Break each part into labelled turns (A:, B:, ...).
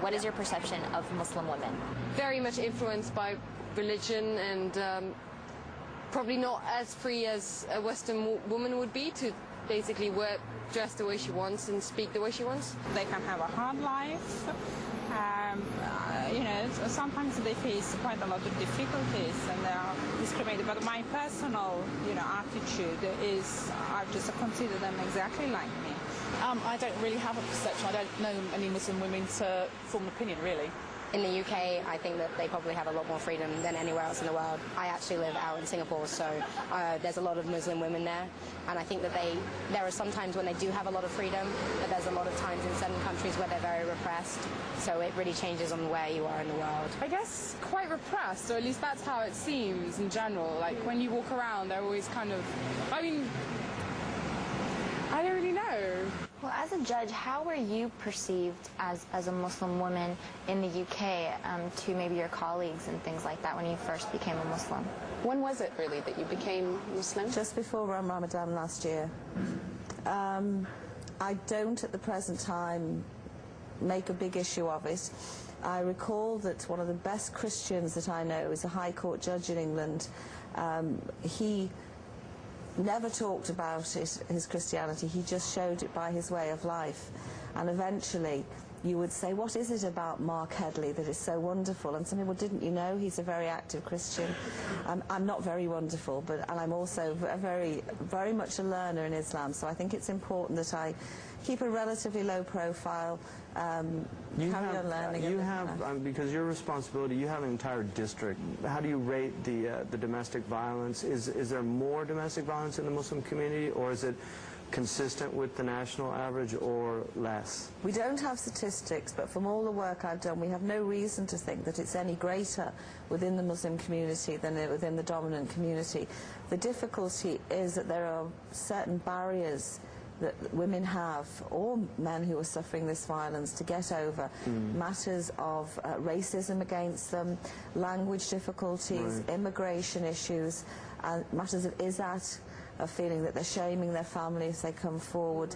A: What is your perception of Muslim women?
B: Very much influenced by religion, and probably not as free as a Western woman would be to basically dress the way she wants and speak the way she wants.
C: They can have a hard life. You know, sometimes they face quite a lot of difficulties and they are discriminated. But my personal, you know, attitude is I just consider them exactly like me.
D: I don't really have a perception. I don't know any Muslim women to form an opinion, really.
E: In the UK, I think that they probably have a lot more freedom than anywhere else in the world. I actually live out in Singapore, so there's a lot of Muslim women there. And I think that there are some times when they do have a lot of freedom, but there's a lot of times in certain countries where they're very repressed. So it really changes on where you are in the world.
F: I guess quite repressed, or at least that's how it seems in general. Like when you walk around, they're always kind of, I mean, I don't really know.
A: Well, as a judge, how were you perceived as a Muslim woman in the UK to maybe your colleagues and things like that when you first became a Muslim?
G: When was it really that you became Muslim?
H: Just before Ramadan last year. I don't at the present time make a big issue of it. I recall that one of the best Christians that I know is a High Court judge in England. He never talked about his Christianity, he just showed it by his way of life. And eventually you would say, what is it about Mark Headley that is so wonderful? And some people, didn't you know he's a very active Christian? I'm not very wonderful, and I'm also very much a learner in Islam, so I think it's important that I keep a relatively low profile, carry on learning.
I: You have, because your responsibility, you have an entire district. How do you rate the domestic violence? Is there more domestic violence in the Muslim community, or is it consistent with the national average or less?
H: We don't have statistics, but from all the work I've done, we have no reason to think that it's any greater within the Muslim community than within the dominant community. The difficulty is that there are certain barriers that women have, or men who are suffering this violence, to get over. Matters of racism against them, language difficulties, immigration issues, and matters of izzat, of feeling that they're shaming their family if they come forward,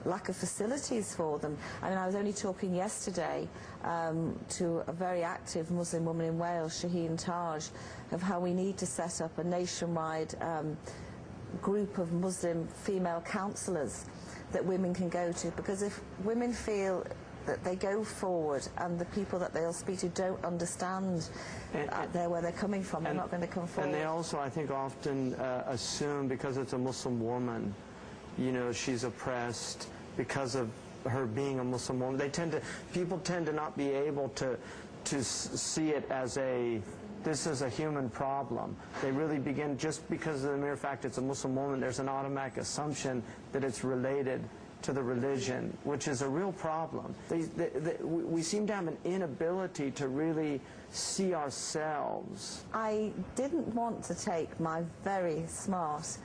H: lack of facilities for them. I mean, I was only talking yesterday to a very active Muslim woman in Wales, Shaheen Taj, of how we need to set up a nationwide group of Muslim female counsellors that women can go to, because if women feel that they go forward and the people that they'll speak to don't understand where they're coming from, they're not going to come forward. And
I: they also, I think, often assume because it's a Muslim woman, you know, she's oppressed because of her being a Muslim woman. People tend to not be able to see it as this is a human problem. They really begin, just because of the mere fact it's a Muslim woman, there's an automatic assumption that it's related to the religion, which is a real problem. We seem to have an inability to really see ourselves.
H: I didn't want to take my very smart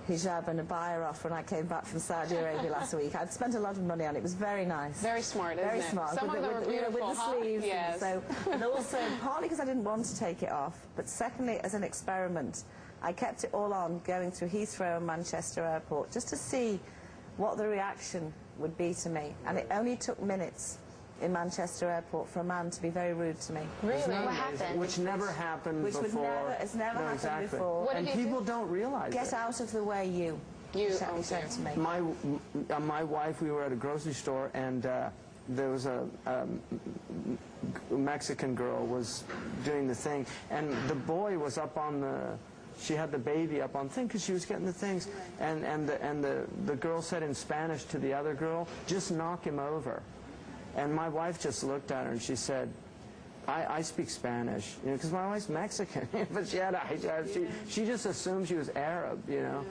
H: hijab and abaya off when I came back from Saudi Arabia last week. I'd spent a lot of money on it. It was very nice.
G: Very smart, isn't it?
H: Very smart.
G: Some of them are beautiful,
H: with the sleeves.
G: Yes.
H: And also, partly because I didn't want to take it off, but secondly, as an experiment, I kept it all on going through Heathrow and Manchester Airport just to see what the reaction would be to me. And it only took minutes in Manchester Airport for a man to be very rude to me.
A: Really? What happened?
I: Which never happened before.
H: Has never happened before.
I: What and people don't realize
H: Get out of the way, you.
G: You
H: said to me.
I: My wife, we were at a grocery store, and there was a Mexican girl was doing the thing, and the boy was up on she had the baby up on the thing because she was getting the things, and the girl said in Spanish to the other girl, just knock him over. And my wife just looked at her and she said, I speak Spanish, you know, because my wife's Mexican, but she had a hijab. She just assumed she was Arab, you know.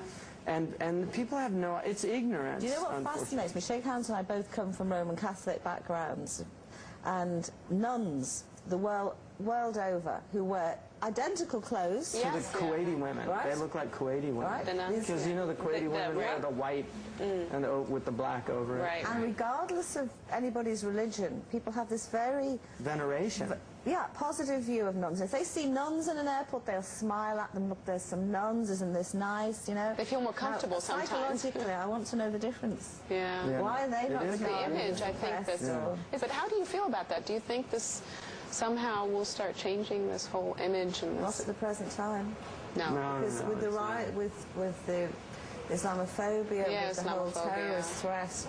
I: And people have no, it's ignorance.
H: Do you know what fascinates me? Sheikh Hans and I both come from Roman Catholic backgrounds, and nuns, the world over who wear identical clothes.
I: To the Kuwaiti women.
H: Right.
I: They look like Kuwaiti women.
H: Right.
I: Because you know the Kuwaiti women wear the white and with the black over it.
G: Right.
H: And regardless of anybody's religion, people have this very
I: Veneration.
H: positive view of nuns. If they see nuns in an airport, they'll smile at them. Look, there's some nuns. Isn't this nice? You know.
G: They feel more comfortable sometimes.
H: Psychologically, I want to know the difference.
G: Yeah.
H: Why are they not
G: The
H: regarded
G: image,
H: as
G: I think,
H: oppressed
G: that's...
H: or-
G: But how do you feel about that? Do you think this somehow will start changing this whole image and
H: Not
G: this...
H: at the present time.
G: No.
H: Because with the right, with the Islamophobia,
G: Yeah,
H: with the whole
G: Islamophobia.
H: terrorist threat,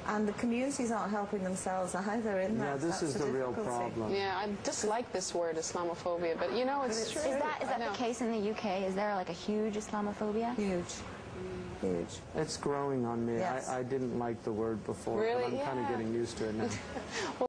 H: and the communities aren't helping themselves either in that.
I: Yeah, this
H: That's
I: is the real
H: difficulty.
I: problem.
G: Yeah, I dislike this word, Islamophobia, but you know, it's true.
A: Is that
G: I know.
A: the case in the UK? Is there like a huge Islamophobia?
H: Huge. Huge.
I: It's growing on me.
H: Yes.
I: I didn't like the word before,
G: Really?
I: but I'm kind of
G: Yeah.
I: getting used to it now.